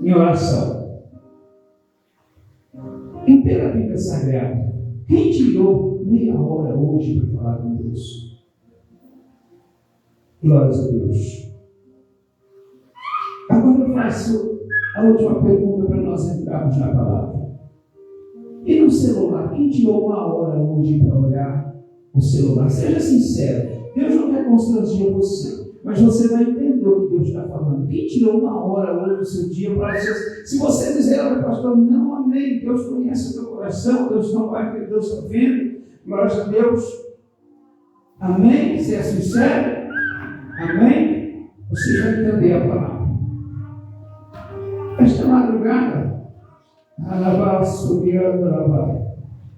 em oração. E pela Bíblia Sagrada, quem tirou meia hora hoje para falar com Deus? Glórias a Deus. Agora eu faço a última pergunta para nós entrarmos na palavra. E no celular, quem tirou uma hora hoje para olhar o celular? Seja sincero, Deus não quer constranger você, mas você vai entender o que Deus está falando. Quem tirou uma hora hoje do seu dia para você? Se você dizer, olha, pastor, não, amém, Deus conhece o teu coração, Deus não vai ver, Deus está vendo, glórias a Deus, amém? Se é sincero, amém? Você vai entender a palavra. Esta madrugada,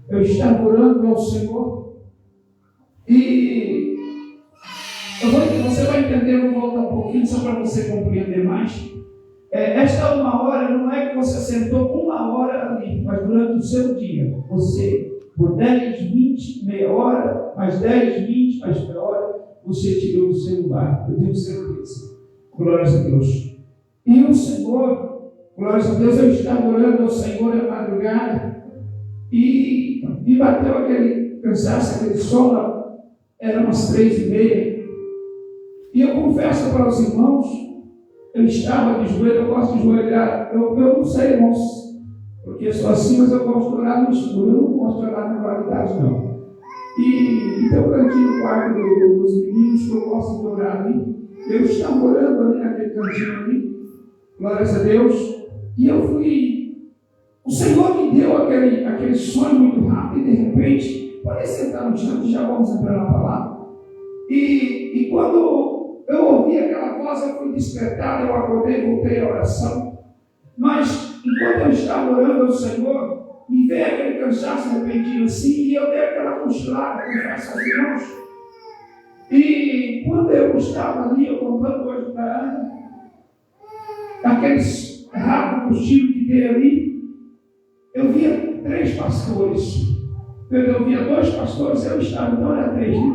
eu estava orando ao Senhor e você vai entender, eu vou voltar um pouquinho só para você compreender mais. Esta uma hora não é que você sentou uma hora ali, mas durante o seu dia, você, por 10, 20, meia hora, mais 10, 20, mais meia hora, você tirou o celular. Eu tenho certeza. Glórias a Deus. E o Senhor, glórias a Deus, eu estava orando ao Senhor à madrugada e me bateu aquele cansaço, aquele sono, eram umas 3:30. E eu confesso para os irmãos, eu estava de joelho, eu gosto de joelhar, eu não sei, irmãos, porque sou assim, mas eu gosto de orar no escuro, eu não gosto de orar na claridade, não. E tem um cantinho no quarto dos meninos que eu gosto de orar ali. Eu estava orando ali naquele cantinho ali, glórias a Deus, e eu fui. O Senhor me deu aquele sonho muito rápido, e de repente, pode sentar no chão, já vamos entrar na palavra. E quando eu ouvi aquela voz, eu fui despertado, eu acordei, voltei à oração. Mas, enquanto eu estava orando ao Senhor, me veio aquele cansaço repentino assim, e eu dei aquela cochilada, confesso aos irmãos. E quando eu estava ali, eu contando hoje para a Ana, aqueles rápidos cochilos que dei ali, eu via 3 pastores. Eu via 2 pastores, eu estava, então era 3, né?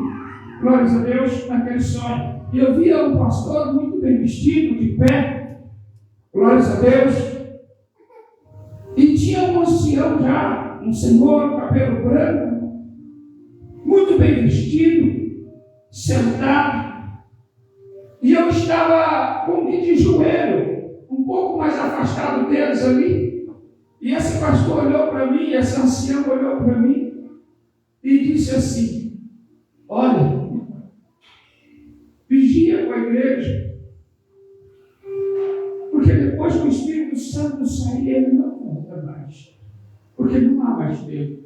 Glórias a Deus, naquele sonho. E eu via um pastor muito bem vestido, de pé, glórias a Deus. E tinha um ancião já, um senhor, cabelo branco, muito bem vestido, sentado. E eu estava como que de joelho, um pouco mais afastado deles ali. E esse pastor olhou para mim, esse ancião olhou para mim e disse assim: olha, vigia com a igreja, porque depois que o Espírito Santo sair, ele não volta mais, porque não há mais tempo.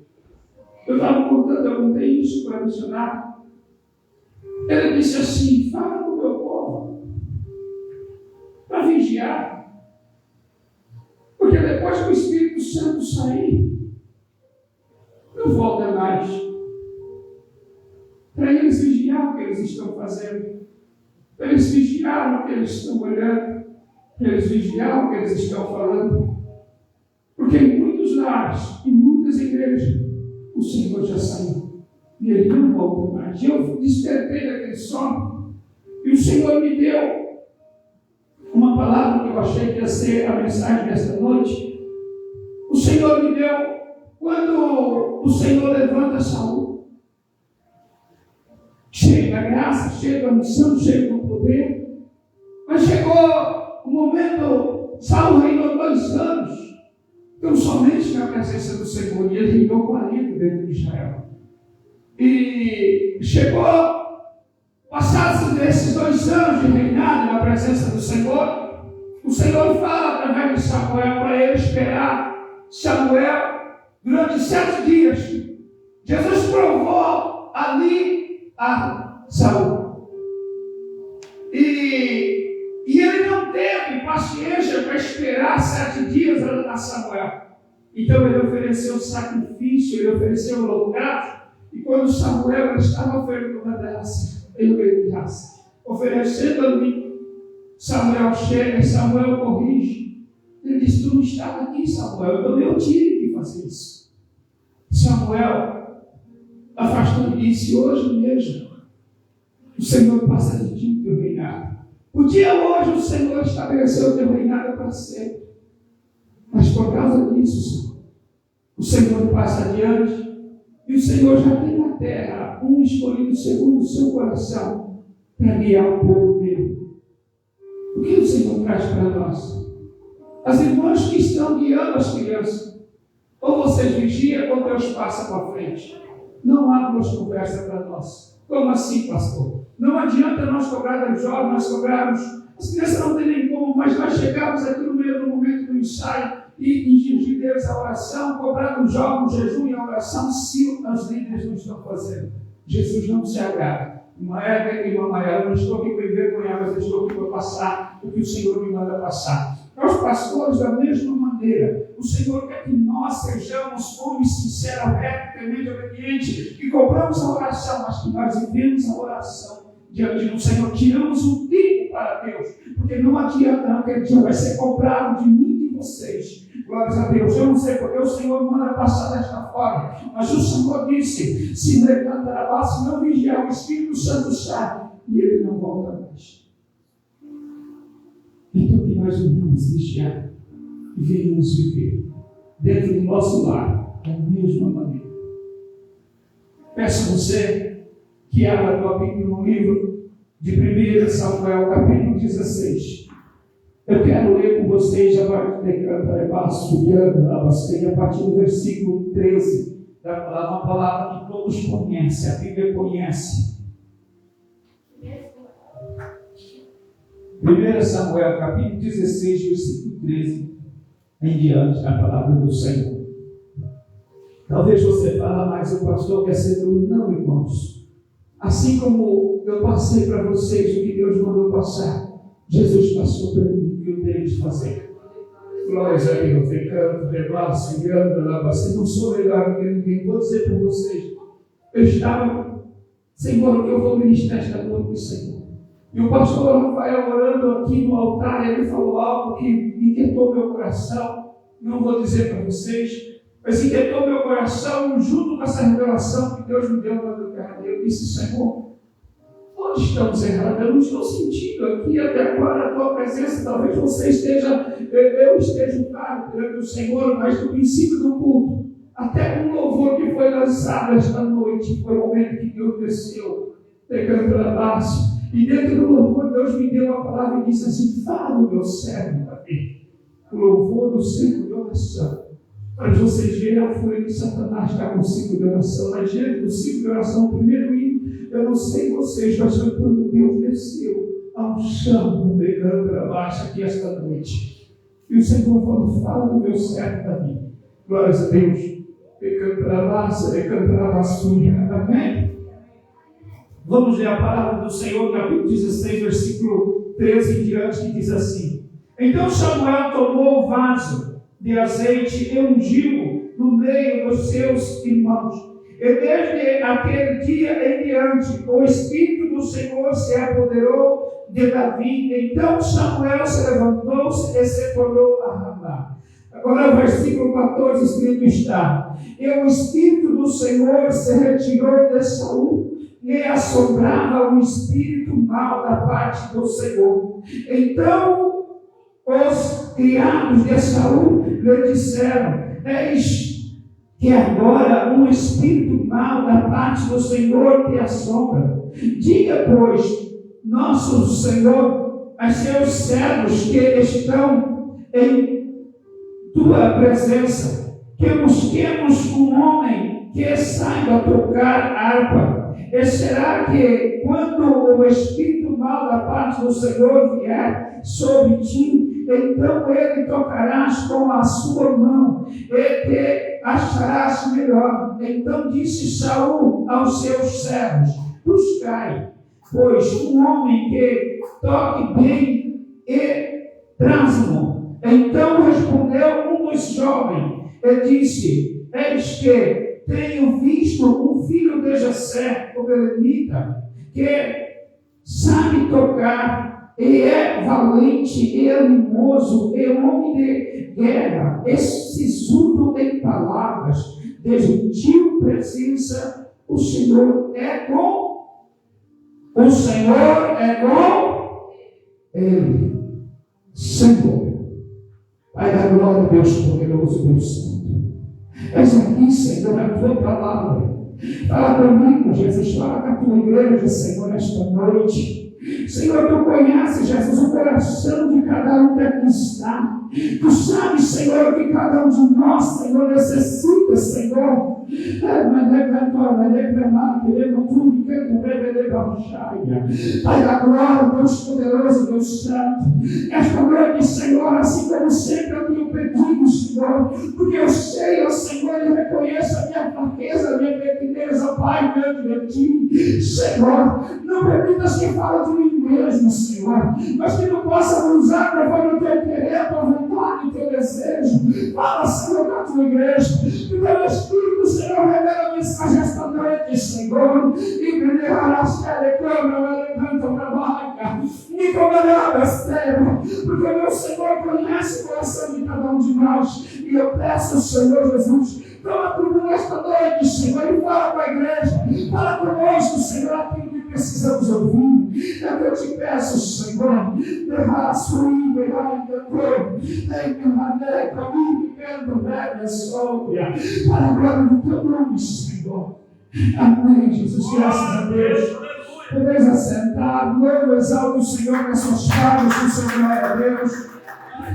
Eu estava contando, eu contei isso para missionário. Ele disse assim: fala com o meu povo para vigiar, porque depois que o Espírito Santo sair, não volta mais. Para eles vigiar o que eles estão fazendo, para eles vigiar o que eles estão olhando, para eles vigiar o que eles estão falando. Porque em muitos lares, em muitas igrejas, o Senhor já saiu e ele não volta mais. E eu despertei daquele sono e o Senhor me deu uma palavra que eu achei que ia ser a mensagem desta noite. O Senhor me deu quando o Senhor levanta Saul, cheio da graça, cheio da unção, cheio do poder. Mas chegou o momento, Saul reinou 2 anos, então somente na presença do Senhor, e ele reinou 40 dentro de Israel. E chegou, passados esses 2 anos de reinado na presença do Senhor, o Senhor fala através de Samuel para ele esperar Samuel durante 7 dias. Jesus provou ali a Saul. E ele não teve paciência para esperar 7 dias a Samuel. Então ele ofereceu sacrifício, ele ofereceu holocausto. E quando Samuel estava oferecendo uma graça, oferecendo ali, Samuel chega, Samuel corrige. Ele diz: tu não estava aqui, Samuel, então eu tive que fazer isso. Samuel afastou e disse: hoje mesmo o Senhor passa de ti o teu reinado. O dia hoje o Senhor estabeleceu o teu reinado para sempre. Mas por causa disso, o Senhor passa adiante e o Senhor já tem na terra um escolhido segundo o seu coração para guiar o povo dele. O que o Senhor traz para nós? As irmãs que estão guiando as crianças. Ou vocês vigiam ou Deus passa para frente. Não há duas conversas para nós. Como assim, pastor? Não adianta nós cobrar dos jovens, nós cobrarmos. As crianças não têm nem como, mas nós chegamos aqui no meio do momento do ensaio e exigir deles a oração, cobrar dos jovens o jejum e a oração, se os líderes não estão fazendo. Jesus não se agrada. Uma Eva e uma Maia, eu não estou aqui para envergonhar, mas eu estou aqui para passar o que o Senhor me manda passar. Nós, pastores, da mesma maneira, o Senhor quer que nós sejamos homens sinceros, retos, temente, obedientes, que cobramos a oração, mas que nós vivemos a oração diante do Senhor. Tiramos um tempo para Deus, porque não adianta, aquele dia vai ser cobrado de mim e de vocês. Glórias a Deus. Eu não sei porque o Senhor manda passar desta forma, mas o Senhor disse: se levantar, se não vigiar, o Espírito Santo sai e ele não volta mais. Então que nós venhamos vigiar e venhamos viver dentro do nosso lar da mesma maneira. Peço a você que abra a tua Bíblia no livro de 1 Samuel, capítulo 16. Eu quero ler com vocês a partir do versículo 13, uma palavra que todos conhecem, a Bíblia conhece. 1 Samuel, capítulo 16, versículo 13, em diante, a palavra do Senhor. Talvez você fale, mas o pastor quer ser duro. Não, irmãos. Assim como eu passei para vocês o que Deus mandou passar, Jesus passou para mim o que eu tenho de fazer. Glórias a Deus. Decano, rebaixo, guiando, lavacê. Não sou melhor do que ninguém. Vou dizer para vocês. Eu estava, Senhor, o que eu vou ministrar esta noite do Senhor. E o pastor Rafael orando aqui no altar, ele falou algo que inquietou meu coração. Não vou dizer para vocês, mas inquietou meu coração junto com essa revelação que Deus me deu na madrugada. Eu disse: Senhor, onde estamos errados? Eu não estou sentindo aqui até agora a tua presença. Talvez você esteja, eu esteja claro perante o Senhor, mas no princípio do culto, até um louvor que foi lançado esta noite, foi o momento que Deus desceu, pegando pela base. E dentro do louvor, Deus me deu uma palavra e disse assim: fala o meu servo, Davi. O louvor do ciclo de oração. Para vocês verem a fúria de Satanás está com o ciclo de oração. Mas diante do ciclo de oração, o primeiro hino, eu não sei vocês, mas foi quando Deus desceu ao chão, pegando para baixo aqui esta noite. E o Senhor falou: fala do meu servo, Davi. Glórias a Deus. Pegando para baixo, pegando para baixo. Amém? Vamos ler a palavra do Senhor, capítulo 16, versículo 13 em diante, que diz assim: Então Samuel tomou o vaso de azeite e ungiu no meio dos seus irmãos. E desde aquele dia em diante, o Espírito do Senhor se apoderou de Davi. Então Samuel se levantou-se e se tornou a Ramá. Agora o versículo 14 escrito está: E o Espírito do Senhor se retirou de Saul, e assombrava o espírito mau da parte do Senhor. Então os criados de Saul lhe disseram: Eis que agora um espírito mau da parte do Senhor te assombra. Diga, pois, nosso Senhor, a seus servos que estão em tua presença, que busquemos um homem que saiba tocar harpa. E será que, quando o espírito mau da parte do Senhor vier sobre ti, então ele tocarás com a sua mão e te acharás melhor? Então disse Saul aos seus servos: buscai, pois, um homem que toque bem e traze-mo. Então respondeu um dos jovens e disse: eis que tenho visto um filho de Jessé, o belemita, que sabe tocar, e é valente, e animoso, e homem de guerra, e sisudo em palavras, de gentil presença. O Senhor é com ele. Senhor, Pai da glória, Deus poderoso, Deus santo. És aqui, Senhor, a tua palavra. Fala comigo, Jesus, fala com a tua igreja, Senhor, nesta noite. Senhor, tu conheces, Jesus, o coração de cada um que aqui está. Tu sabes, Senhor, o que cada um de nós, Senhor, necessita, Senhor. Pai da glória, Deus poderoso, Deus santo. Esta noite, Senhor, assim como sempre eu tenho pedido, Senhor, porque eu sei, ó Senhor, e reconheço a minha fraqueza, a minha pequenez, Pai, diante de Ti. Senhor, não permitas que fale de mim mesmo, Senhor, mas que tu possa me usar conforme o Teu querer, a Tua vontade, o Teu desejo. Fala, Senhor, com a Tua igreja, que o Teu Espírito, Senhor, revela a mensagem esta noite, Senhor, e brilhará a série, câmara, levanta para a barca, me comerá besteira, porque o meu Senhor conhece o coração de cada um de nós, e eu peço, Senhor Jesus, toma tudo esta noite, Senhor, e fala com a igreja, fala conosco, Senhor, aquilo que precisamos ouvir. É o que eu te peço, Senhor, derrar suí, derrar encantor, derrar comigo, vendo, velha, sóbria, para a glória do Teu nome, Senhor. Amém, Jesus, graças a Deus. Podeis assentar, louvo, exalto o Senhor nas suas palavras, o Senhor é Deus.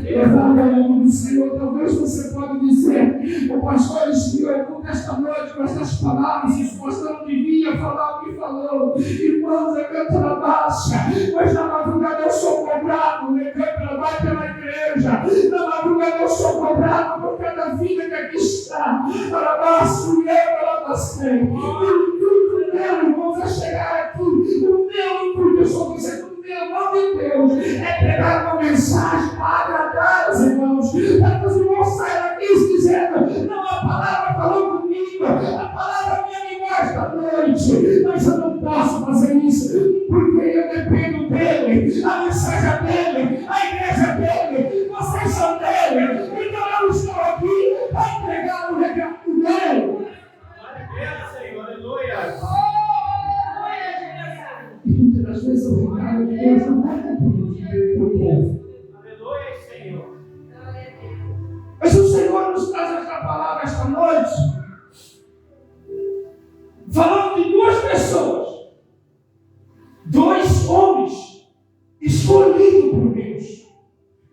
Levando o nome do Senhor, talvez você pode dizer, o pastor escreveu esta noite com estas palavras, o pastor não devia falar o que falou, irmãos, é canto na baixa, mas na madrugada eu sou cobrado, né? Canto na baixa pela igreja, na madrugada eu sou cobrado por cada vida que aqui está, para baixo e eu para bastante, o intuito meu, irmãos, é chegar aqui, o meu intuito, eu sou dizendo, em nome de Deus, é pegar uma mensagem para agradar os irmãos, para que os irmãos saiam daqui dizendo, não, a palavra falou comigo, a palavra me animou esta noite, mas eu não posso fazer isso, porque eu dependo dele, a mensagem é dele, a igreja é dele, vocês são dele, então eu estou aqui para entregar o recado dele. Senhor, aleluia. E muitas das vezes o recado de Deus não é compreendido pelo povo. Aleluia, Senhor. Mas o Senhor nos traz esta palavra esta noite, falando de duas pessoas, dois homens escolhidos por Deus,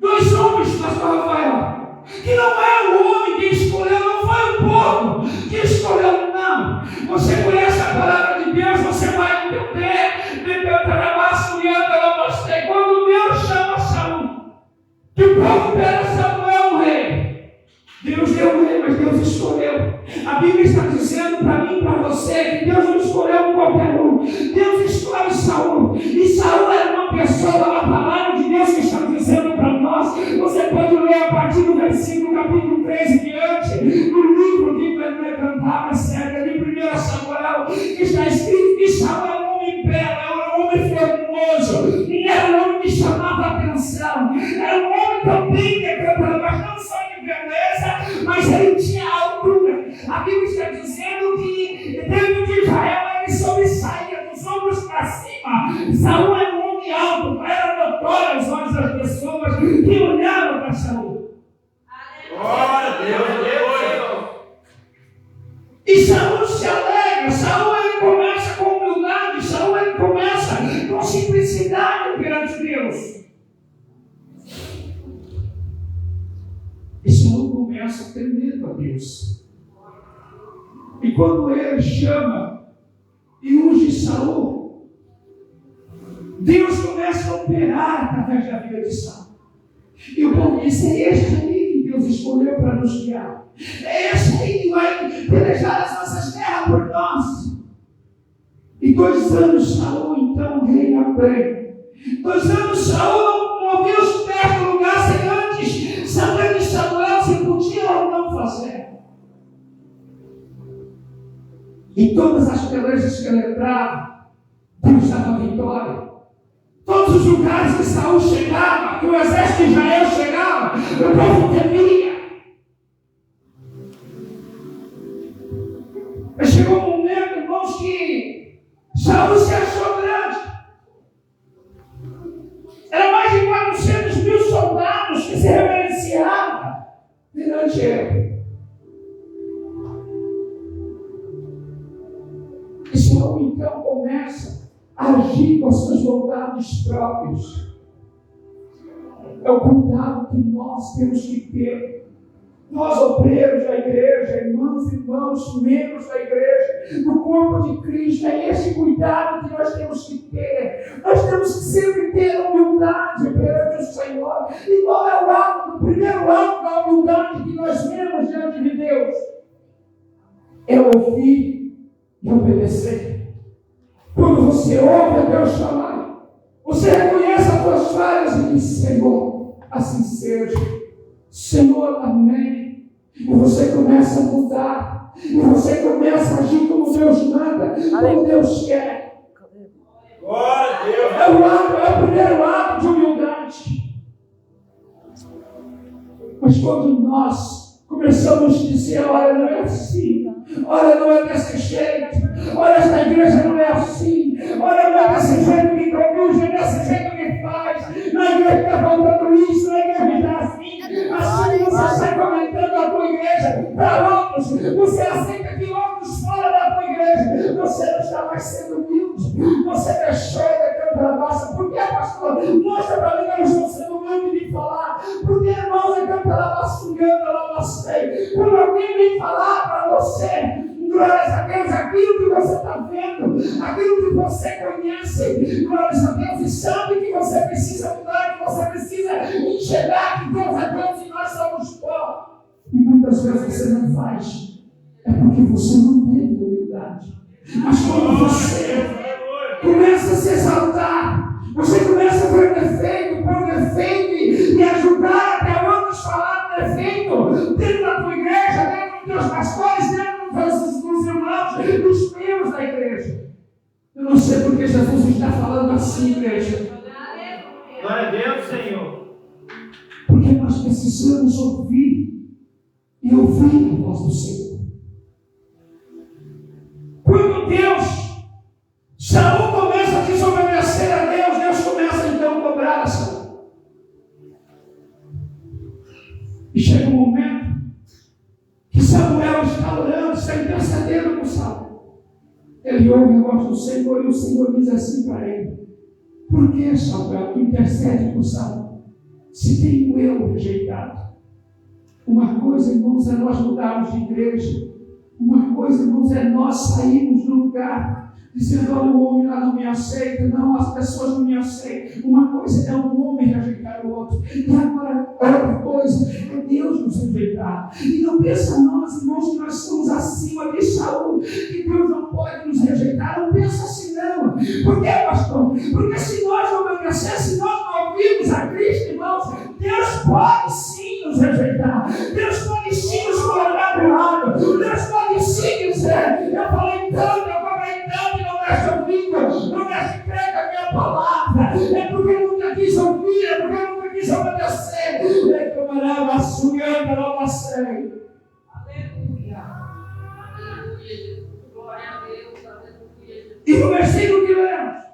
dois homens, pastor Rafael, que não é o homem que escolheu, não foi o povo que escolheu, não. Você conhece a palavra de Deus, você vai entender. Quando Deus chama Saul, que o povo pede Samuel o rei, Deus deu o rei, mas Deus escolheu. A Bíblia está dizendo para mim e para você que Deus não escolheu qualquer um. Deus escolhe Saul. E Saul era uma pessoa, a palavra de Deus que está dizendo para nós. Você pode ler a partir do versículo, capítulo 3 em diante, no livro de Cantar, cerca de 1 Samuel, que está escrito que Saul era um homem belo, era um homem formoso, e era um homem que chamava a atenção, era um homem também que cantava, mas não só de beleza, mas ele tinha altura. A Bíblia está dizendo que dentro de Israel ele sobressaía dos ombros para cima. Saul era um homem alto, era notório aos olhos das pessoas que olhavam para Saul. Glória a Deus, E Saul se alegra, Saul ele começa com humildade, Saul ele começa com simplicidade perante Deus. E Saul começa a ter medo a Deus. E quando ele chama e unge Saul, Deus começa a operar através da vida de Saul. E o povo diz, é este aí que Deus escolheu para nos guiar. É este aí que vai pelejar as nossas guerras por nós. E 2 anos Saul então reina bem. 2 anos Saul não movia os pés do lugar sem antes saber de Samuel se podia ou não fazer. Em todas as pelejas que ele entrava, Deus dava vitória. Todos os lugares que Saul chegava, que o exército de Israel chegava, o povo temia. Mas chegou um momento, irmãos, que Saul se achou grande. Era mais de 400 mil soldados que se reverenciavam. perante Ele. E Saul então começa a agir com as suas vontades próprias. É o cuidado que nós temos que ter. Nós, obreiros da igreja, irmãos e irmãos, membros da igreja, do corpo de Cristo, é esse cuidado que nós temos que ter. Nós temos que sempre ter humildade perante o Senhor. E qual é o ato, o primeiro ato da humildade que nós vemos diante de Deus? É ouvir e obedecer. Quando você ouve a Deus falar, você reconhece as suas falhas e diz: Senhor, assim seja. Senhor, amém. E você começa a mudar. E você começa a agir como Deus manda, como Deus quer. Glória a Deus. É o primeiro ato de humildade. Mas quando nós começamos a dizer: olha, não é assim, olha, não é desse jeito, olha, esta igreja não é assim, olha, não é desse jeito que conduz, não é desse jeito que faz, na igreja está faltando isso, na igreja está assim. Assim você está comentando a tua igreja para outros, você aceita que outros fora da tua igreja, você não está mais sendo humilde, você deixou de cantar baixa. Por que, pastor? Mostra para mim que eu estou sendo humilde de falar. Por que, irmãos, é cantar baixa, quando alguém vem falar para você, glórias a Deus, aquilo que você está vendo, aquilo que você conhece, glórias a Deus, e sabe que você precisa mudar, que você precisa enxergar que Deus é Deus e nós somos pó. E muitas vezes você não faz, é porque você não teve humildade. Mas quando você começa a se exaltar, você começa a ver defeito por defeito e ajudar até outros falar defeito dentro da tua igreja, dentro dos teus pastores, dentro dos irmãos, dos membros da igreja. Eu não sei porque Jesus está falando assim, igreja. Glória a Deus, Senhor. Porque nós precisamos ouvir e ouvir a voz do Senhor. Quando Saul começa a desobedecer a Deus, Deus começa então a cobrar a Saul. E chega um momento que Samuel está orando, está intercedendo por Saul. Ele ouve a voz do Senhor e o Senhor diz assim para ele: por que, Samuel, tu intercede por Saul? Se tenho eu rejeitado. Uma coisa, irmãos, é nós mudarmos de igreja. Uma coisa, irmãos, é nós sairmos do lugar dizendo: olha, o homem lá não me aceita, não, as pessoas não me aceitam. Uma coisa é um homem rejeitar o outro, e agora outra coisa é Deus nos rejeitar. E não pensa nós, irmãos, que nós estamos acima de Saul, que Deus não pode nos rejeitar. Não pensa assim, não. Por quê, pastor? Porque se nós não obedecermos, se nós não ouvirmos a Cristo, irmãos, Deus pode sim nos rejeitar. Deus pode sim nos colocar do lado. Deus pode sim dizer: eu falei tanto, eu cobrei tanto, não deixa ouvindo, não deixa crer a minha palavra. É porque eu nunca quis ouvir, é porque eu nunca quis obedecer. É que eu morava sugando, não passei. Aleluia. Aleluia. Glória a Deus. Aleluia. E no versículo que lemos,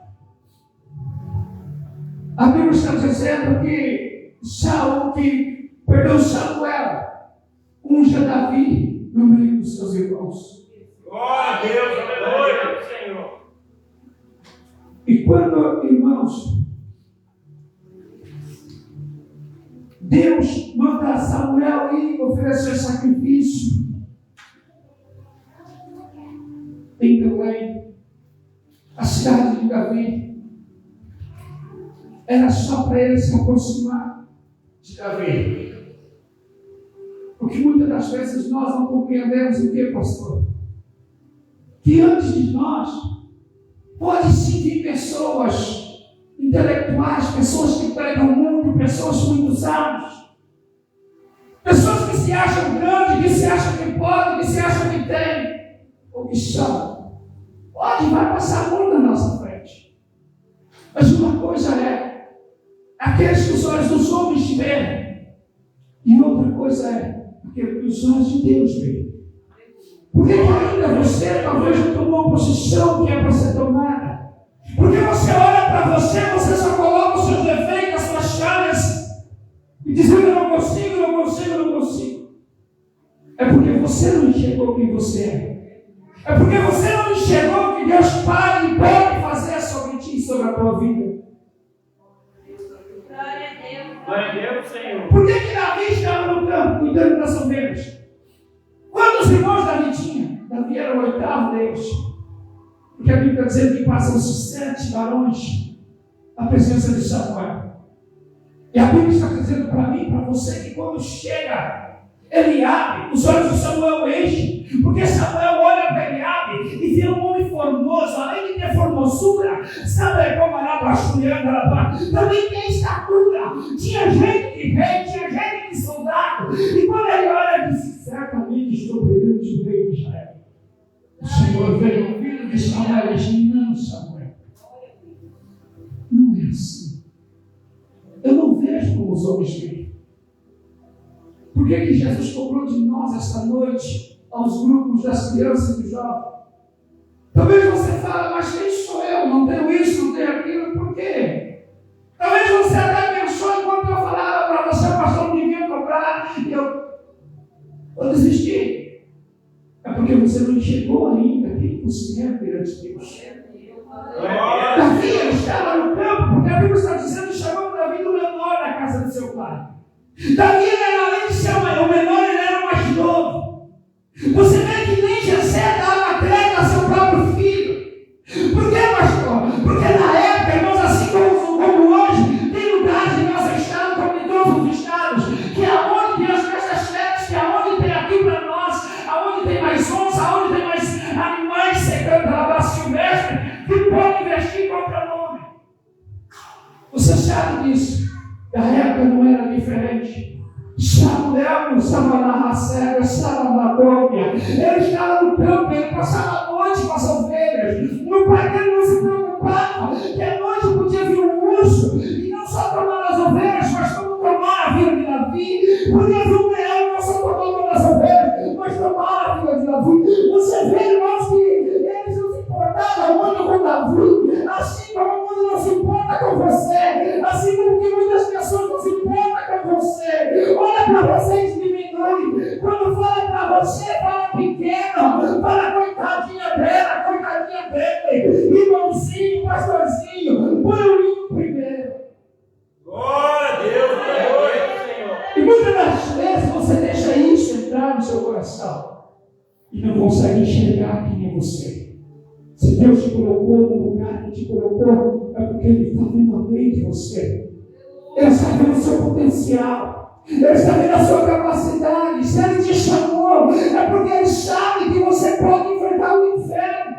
a Bíblia está dizendo que Samuel unge Davi no meio dos seus irmãos. Glória a Deus, aleluia, Senhor. E quando, irmãos, Deus manda Samuel ir oferecer sacrifício em Belém, a cidade de Davi, era só para ele se aproximar de Davi. Porque muitas das vezes nós não compreendemos o que, pastor? Que antes de nós, pode sim vir pessoas intelectuais, pessoas que pregam muito, pessoas com muitos anos, pessoas que se acham grandes, que se acham que podem, que se acham que têm, ou que são. Vai passar muito na nossa frente. Mas uma coisa é aqueles que os olhos dos homens veem, e outra coisa é aquele que os olhos de Deus veem. Porque ainda você talvez não tomou uma posição que é para ser tomada. Porque você olha para você, você só coloca os seus defeitos, as suas falhas, e diz: eu não consigo, não consigo, não consigo. É porque você não enxergou quem você é. É porque você não enxergou que Deus Pai pode fazer sobre ti e sobre a tua vida. Glória a Deus, Senhor. Por que Davi estava no campo cuidando das ovelhas? Quantos irmãos Davi tinha? Davi era o 8º deles. Porque a Bíblia está dizendo que passam-se 7 varões na presença de Samuel. E a Bíblia está dizendo para mim e para você que quando chega Eliabe, os olhos de Samuel enchem, porque Samuel olha para Eliabe e vê um homem formoso, além de ter formosura, sabe como era baixulhando, também tem estatura, tinha jeito de rei, tinha jeito de soldado, e quando ele olha, ele diz: certamente estou perante o rei de Israel. O Senhor veio ouvindo de Samuel e disse: não, Samuel, não é assim. Eu não vejo como os homens veem. Por que Jesus cobrou de nós esta noite aos grupos das crianças e dos jovens? Talvez você fale: mas quem sou eu? Não tenho isso, não tenho aquilo. Por quê? Talvez você até pensou enquanto eu falava para você: o pastor não devia cobrar, e eu desisti. É porque você não enxergou ainda quem você é perante Deus. Davi estava no campo, porque a Bíblia está dizendo que chamou Davi do menor da casa de seu pai. Davi era, além de ser o menor, ele era o mais novo. Você vê que nem Jessé dava crédito a seu próprio filho. Por que, pastor? Porque na época, irmãos, assim como hoje, tem lugares em nosso estado, como em todos os estados, que é onde tem as festas férias, que é onde tem aqui para nós, aonde tem mais onça, aonde tem mais animais secando pela base silvestre, que pode investir em qualquer nome. Você sabe disso. A época não era diferente. Samuel não estava na racega, estava na gómia. Ele estava no campo, ele passava a noite com as ovelhas. No pai dele não se preocupava, que à noite podia vir um urso, e não só tomar as ovelhas, mas como tomar a vida de Davi. Podia vir um leão, não só tomar as ovelhas, mas tomar a vida de Davi. Você vê, irmãos, que eles não se importavam muito com Davi, assim como o mundo não se importa com você, assim como que muitas pessoas não se importam com você. Olha para você e diminui. Quando fala para você, fala pequeno, fala coitadinha dela, coitadinha dele, irmãozinho, pastorzinho, põe o livro primeiro. Glória a Deus, Senhor. E muitas das vezes você deixa isso entrar no seu coração e não consegue enxergar quem é você. Se Deus te colocou no lugar que te colocou, é porque Ele está vendo além de você. Ele está vendo o seu potencial. Ele está vendo a sua capacidade. Se Ele te chamou, é porque Ele sabe que você pode enfrentar o inferno.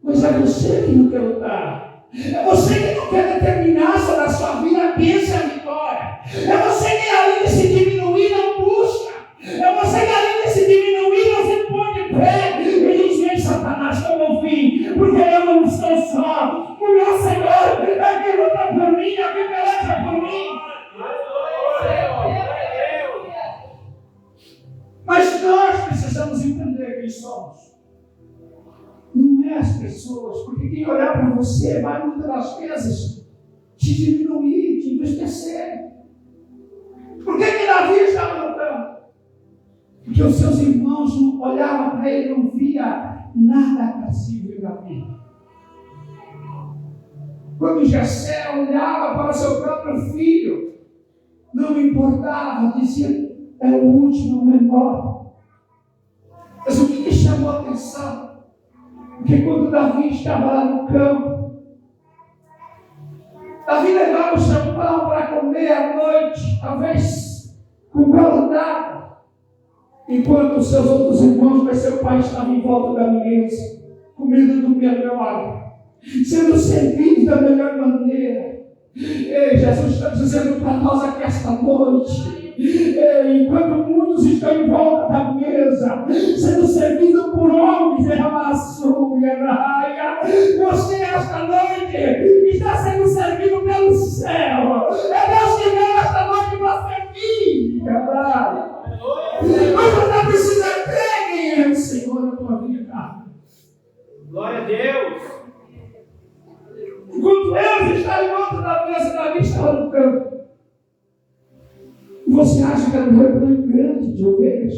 Mas é você que não quer lutar. É você que não quer determinar sobre a sua vida a bênção e a vitória. É você que, além de se diminuir, não busca. É você que, além de se diminuir, não se põe de pé. E diz: vem, Satanás, que eu não vim, porque eu não estou só. O meu Senhor é que luta por mim, é que peleja por mim. Mas nós precisamos entender quem somos. Não é as pessoas, porque quem olhar para você vai muitas das vezes te diminuir, te entristecer. Por que Davi estava no campo? Porque os seus irmãos não olhavam para ele, não via nada passivo em Davi. Quando Jessé olhava para o seu próprio filho, não importava, dizia: é o último, o menor. Mas o que chamou a atenção? Porque quando Davi estava lá no campo, Davi levava o seu pão para comer à noite, talvez com golo d'água, enquanto os seus outros irmãos, mas seu pai estava em volta da mesa, comendo do melhor, sendo servido da melhor maneira. Ei, Jesus está dizendo para nós aqui esta noite: enquanto muitos estão em volta da mesa, sendo servido por homens, você esta noite está sendo servido pelo céu. É Deus que veio esta noite para servir. Mas você precisa crer quem é o Senhor na tua vida. Glória a Deus. Enquanto eles estavam em volta da mesa, Davi estava no campo. Você acha que era um rebanho grande de ovelhas?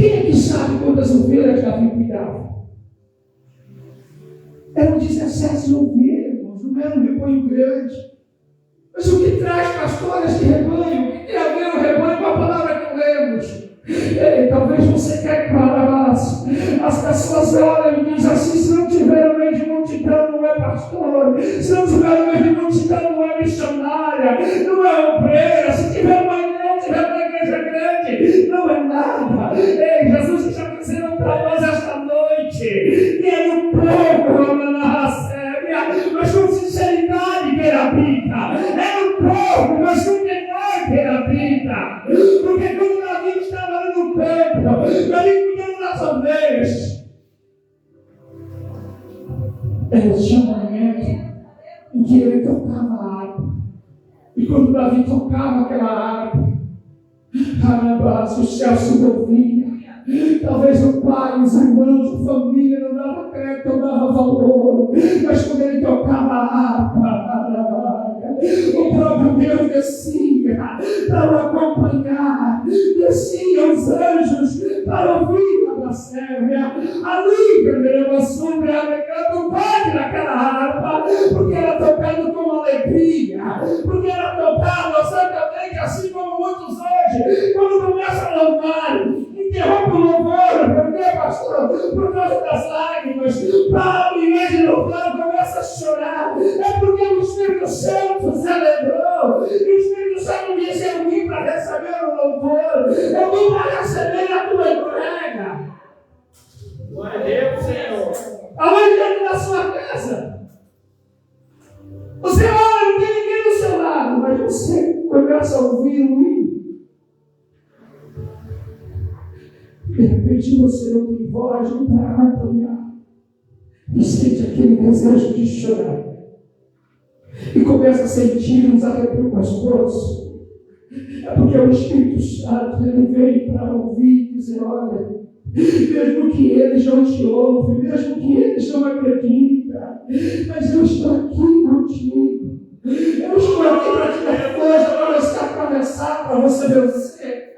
Quem é que sabe quantas ovelhas Davi cuidava? Eram 17 ovelhas, irmãos, não era um rebanho grande. Mas o que traz pastores de rebanho? O que tem a ver o rebanho com a palavra que lemos? Talvez você quer que as pessoas olhem e dizem assim: se não tiver no meio de multidão, não é pastor. Se não tiver no meio de multidão, não é missionária, não é obreira. Se tiver não tiver uma igreja grande, não é nada. Jesus está dizendo para nós esta noite: que é no pouco, mas com sinceridade que ele habita. É no pouco, mas com temor que ele habita. Porque quando Davi estava ali no campo, Davi cuidando das ovelhas, tinha um momento em que ele tocava a harpa. E quando Davi tocava aquela harpa, o céu se ouvia. Talvez o pai, os irmãos, a família não dava crédito, não dava valor. Mas quando ele tocava a harpa, o próprio Deus descia para o acompanhar. Desciam os anjos para ouvir a blasfêmia. Ali, primeiro, sombra alegrando o pai naquela harpa, porque era tocado com alegria, porque era tocado certamente assim como muitos hoje, quando começam a louvar, interrompe o louvor. Por quê, pastor? Por causa das lágrimas. Paulo, em vez de louvar, começa a chorar. É porque o Espírito Santo se alegrou. O Espírito Santo disse: eu vim para receber o louvor, eu vim para receber a tua entrega. Glória a Deus, Senhor. Aonde dentro da sua casa, você olha, não tem ninguém do seu lado, mas você começa a ouvir o hino. De repente você não tem voz para acompanhar e sente aquele desejo de chorar e começa a sentir uns arrepios gostosos. É porque o Espírito Santo ele veio para ouvir e dizer: olha, mesmo que eles não te ouvem, mesmo que eles não acreditam, mas eu estou aqui contigo. Eu estou aqui para te dar força, para você atravessar, para você vencer.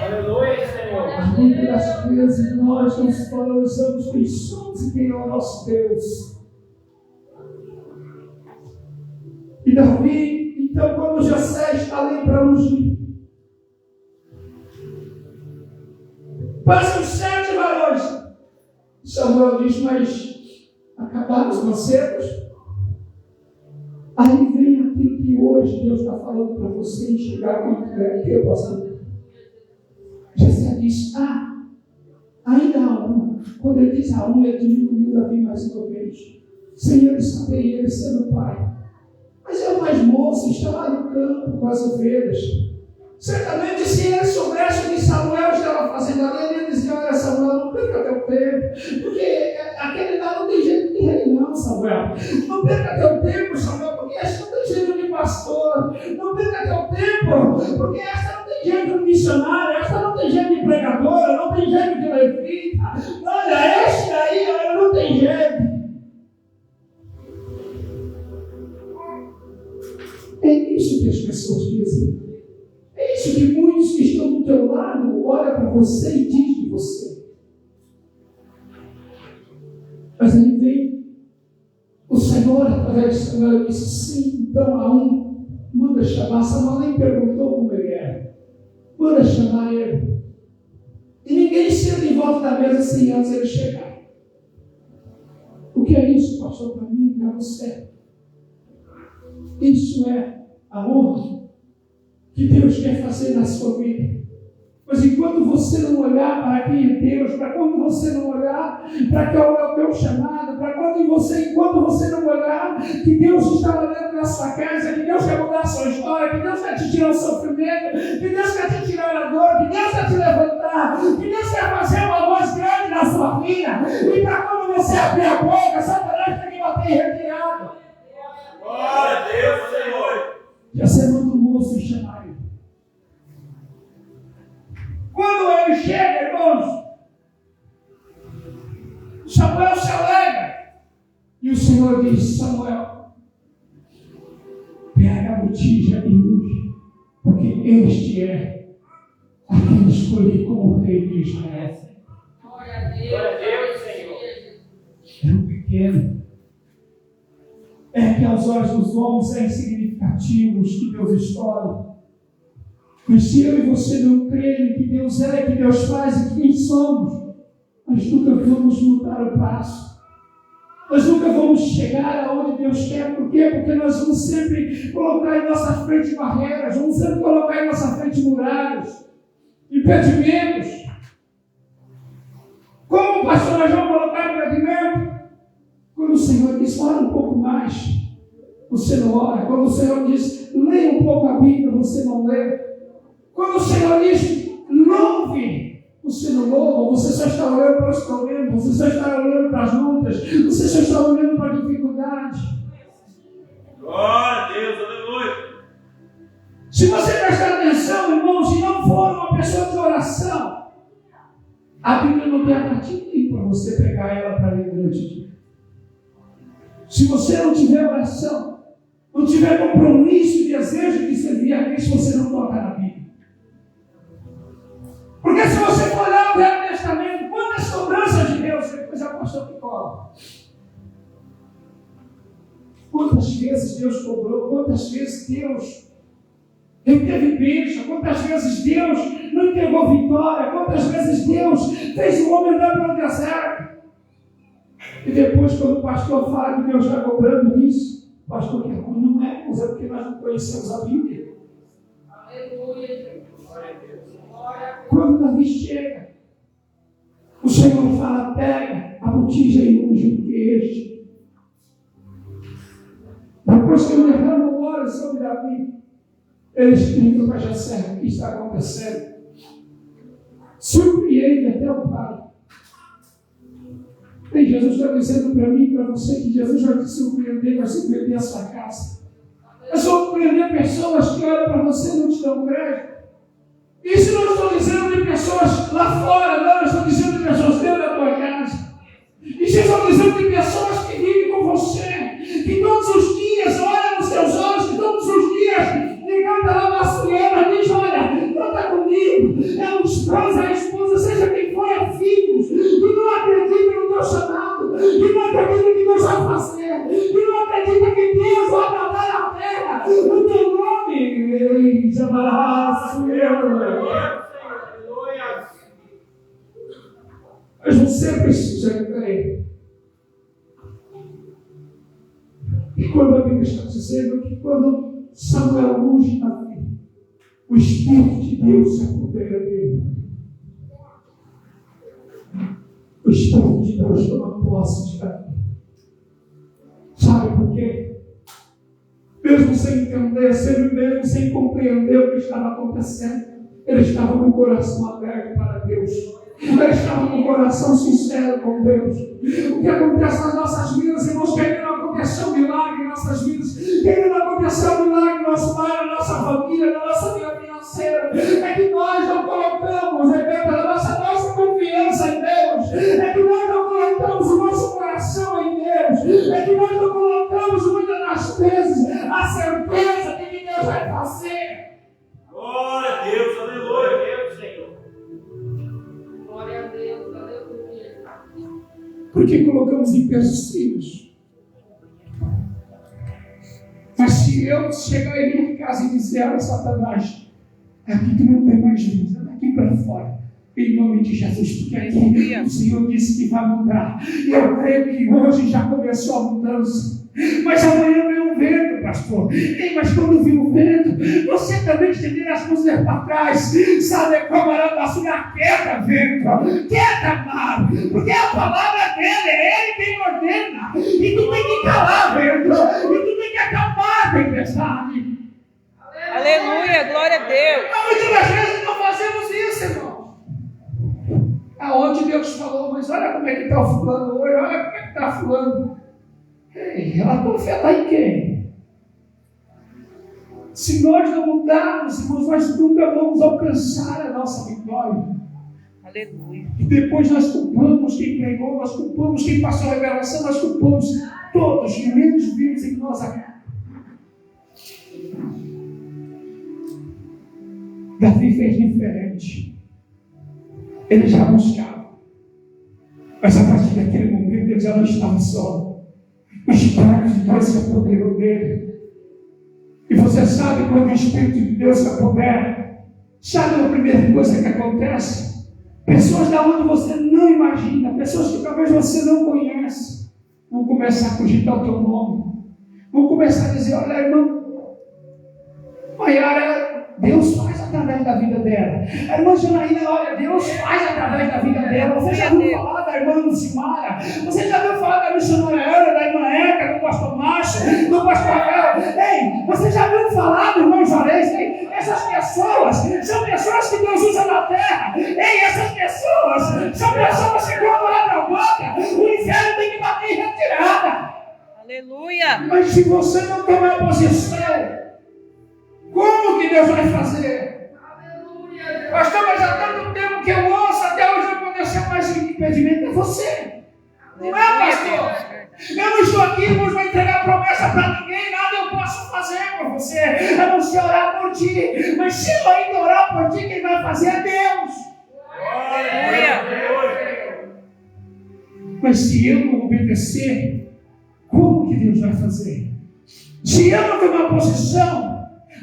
Aleluia, Senhor. Muitas das vezes nós nos valorizamos quem somos e quem é o nosso Deus. E Davi, então, quando Jessé está ali para ungir, passam 7 varões. Samuel diz: mas acabaram os mancebos? Aí vem aquilo que hoje Deus está falando para você enxergar muito bem, pastor. Jessé diz: ainda há um. Quando ele diz há um, ele diminuiu Davi mais uma vez, sem ele saber, ele sendo pai. Mas é o mais moço, está lá no campo com as ovelhas. Certamente, se ele soubesse o que Samuel estava fazendo ali, ele ia dizer: olha, Samuel, não perca teu tempo, porque aquele lá não tem jeito de rei, não, Samuel. Não perca teu tempo, Samuel, porque essa não tem jeito de pastor. Não perca teu tempo, porque essa não tem jeito de missionária, essa não tem jeito de pregadora, não tem jeito de levita. Olha, este aí, olha, não tem jeito. É isso que as pessoas dizem. É isso que muitos que estão do teu lado olham para você e dizem de você. Mas aí vem o Senhor, através de Samuel, disse: sim, então a um, manda chamar. Samuel nem perguntou como ele era. Manda chamar ele. E ninguém senta em volta da mesa sem antes ele chegar. O que é isso, pastor, para mim e para você? Isso é a honra que Deus quer fazer na sua vida. Mas enquanto você não olhar para quem é Deus, para quando você não olhar para qual é o teu chamado, para enquanto você não olhar que Deus está lá dentro da sua casa, que Deus quer mudar a sua história, que Deus quer te tirar o sofrimento, que Deus quer te tirar a dor, que Deus quer te levantar, que Deus quer fazer uma voz grande na sua vida, e para quando você abrir a boca, Satanás tem que bater em retirada. Glória a Deus, Senhor. Já sendo moço e chamar ele. Quando ele chega, irmãos, Samuel se alegra. E o Senhor diz: Samuel, pega a botija e unge, porque este é a quem escolhi como rei de Israel. Glória a Deus. Glória a Deus, Senhor. É um pequeno. É que aos olhos dos homens é insignificativo que Deus escolhe. Mas se eu e você não crerem que Deus é, que Deus faz e quem somos, nós nunca vamos mudar o passo. Nós nunca vamos chegar aonde Deus quer. Por quê? Porque nós vamos sempre colocar em nossa frente barreiras, vamos sempre colocar em nossa frente muralhas, impedimentos. Como, pastor, nós vamos colocar impedimento? Quando o Senhor diz, ora um pouco mais, você não ora. Quando o Senhor diz, leia um pouco a Bíblia, você não lê. Quando o Senhor diz, louve, você não louva, você só está olhando para os problemas, você só está olhando para as lutas, você só está olhando para a dificuldade. Glória a Deus, aleluia. Se você prestar atenção, irmãos, se não for uma pessoa de oração, a Bíblia não tem atrativo para você pegar ela para ler durante o dia. Se você não tiver oração, não tiver compromisso e desejo de servir a Cristo, você não toca na Bíblia. Porque se você for olhar o Velho Testamento, quantas cobranças de Deus, depois é o pastor que cobra. Quantas vezes Deus cobrou, quantas vezes Deus teve bênção, quantas vezes Deus não entregou vitória, quantas vezes Deus fez o homem andar pelo deserto. E depois, quando o pastor fala que Deus está cobrando isso, o pastor quer ruim, não é, mas é porque nós não conhecemos a Bíblia. Aleluia. Glória a Deus. Quando Davi chega, o Senhor fala, pega a botija e unge o queijo. Depois que eu derramo o óleo sobre Davi, ele explica para Jessé o que está acontecendo. Surpreende até o pai. E Jesus está dizendo para mim e para você que Jesus vai te surpreender, vai surpreender a sua casa. Vai surpreender pessoas que olham para você e não te dão crédito. Isso não estou dizendo de pessoas lá fora, não, eu estou dizendo de pessoas dentro da tua casa. Isso eu estou dizendo de pessoas que vivem com você, que todos os dias olham nos seus olhos, que todos os dias ligam lá vasculhando e diz, olha, não está comigo, é o esposo, a esposa, seja quem for, é filhos, que não acredita no teu chamado, que não acredita no que Deus vai fazer, que não acredita que Deus vai trabalhar a terra, o teu nome, mas você precisa crer. E quando a Bíblia está dizendo que quando Samuel unge Davi, o Espírito de Deus se apodera dele. O Espírito de Deus toma posse de Davi. Sabe por quê? Mesmo sem entender, mesmo sem compreender o que estava acontecendo, ele estava com o coração aberto para Deus. Ele estava com o coração sincero com Deus. O que acontece nas nossas vidas, irmãos, que ainda não aconteceu um milagre em nossas vidas, que ainda não aconteceu um milagre no nosso lar, na nossa família, na nossa vida financeira, é que nós não colocamos a nossa confiança em Deus, é que nós não colocamos o nosso coração em Deus, é que nós não colocamos muitas das vezes a certeza de que Deus vai fazer. Glória a Deus, aleluia, Deus, Senhor. Glória a Deus, aleluia. Porque colocamos empecilhos. Mas se eu chegar em minha casa e dizer a Satanás, aqui tu não tem mais vida, daqui para fora, em nome de Jesus, porque aqui o Senhor disse que vai mudar. E eu creio que hoje já começou a mudança. Mas amanhã vem um vento, pastor. Ei, mas quando vir o vento, você também estender as mãos para trás. Sabe como era da sua quieta, vento? Quieta, amado. Porque a palavra dele é ele quem ordena. E tu tem que calar, vento. E tu tem que acalmar a tempestade. Aleluia, glória a Deus. Mas muitas vezes não fazemos isso, irmão. Aonde Deus falou, mas olha como é que está o fulano hoje, olha como é que está fulano. Ei, ela confia em quem? Se nós não mudarmos, irmãos, nós nunca vamos alcançar a nossa vitória. Aleluia. E depois nós culpamos quem pregou, nós culpamos quem passou a revelação, nós culpamos todos, menos vivos em nós. Davi fez diferente. Ele já buscava. Mas a partir daquele momento ele já não estava só. O Espírito de Deus se apoderou dele. E você sabe quando o Espírito de Deus se apodera, sabe a primeira coisa que acontece? Pessoas da onde você não imagina, pessoas que talvez você não conhece, vão começar a cogitar o teu nome. Vão começar a dizer: olha, irmão Maiara, Deus faz através da vida dela. A irmã Janaína, olha, Deus faz através da vida dela. Você já ouviu falar da irmã Lucimara? Você já ouviu falar da missionária Ana, da irmã Eca, do pastor Márcio, do pastor Rafael? Ei, você já ouviu falar do irmão Juarez? Ei, essas pessoas são pessoas que Deus usa na terra. Ei, essas pessoas são pessoas que quando abrem a boca, o inferno tem que bater em retirada. Aleluia. Mas se você não tomar posição, como que Deus vai fazer? Aleluia. Pastor, mas há tanto tempo que eu ouço, até hoje não aconteceu mais impedimento. É você. Não é, pastor? Eu não estou aqui, irmãos, para entregar promessa para ninguém. Nada eu posso fazer por você, a não ser orar por ti. Mas se eu ainda orar por ti, quem vai fazer é Deus. Aleluia. Mas se eu não obedecer, como que Deus vai fazer? Se eu não tomar posição,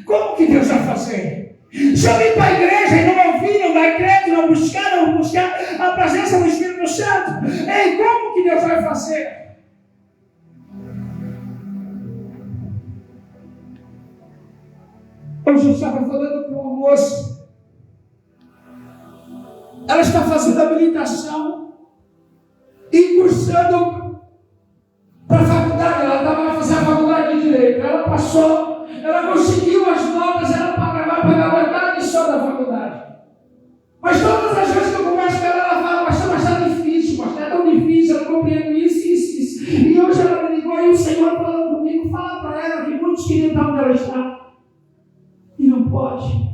como que Deus vai fazer? Se eu vir para a igreja e não ouvir, não dar crédito, não buscar a presença do Espírito Santo, ei, como que Deus vai fazer? Hoje eu estava falando com uma moça. Ela está fazendo habilitação e cursando para a faculdade. Ela estava fazendo a faculdade de Direito. Ela passou, ela conseguiu as notas, ela vai pagar metade só da faculdade. Mas todas as vezes que eu converso com ela fala: pastor, mas está difícil, pastor, é tão difícil, eu não compreendo isso. E hoje ela me ligou e o Senhor falando comigo, fala para ela que muitos queriam estar onde ela está. E não pode.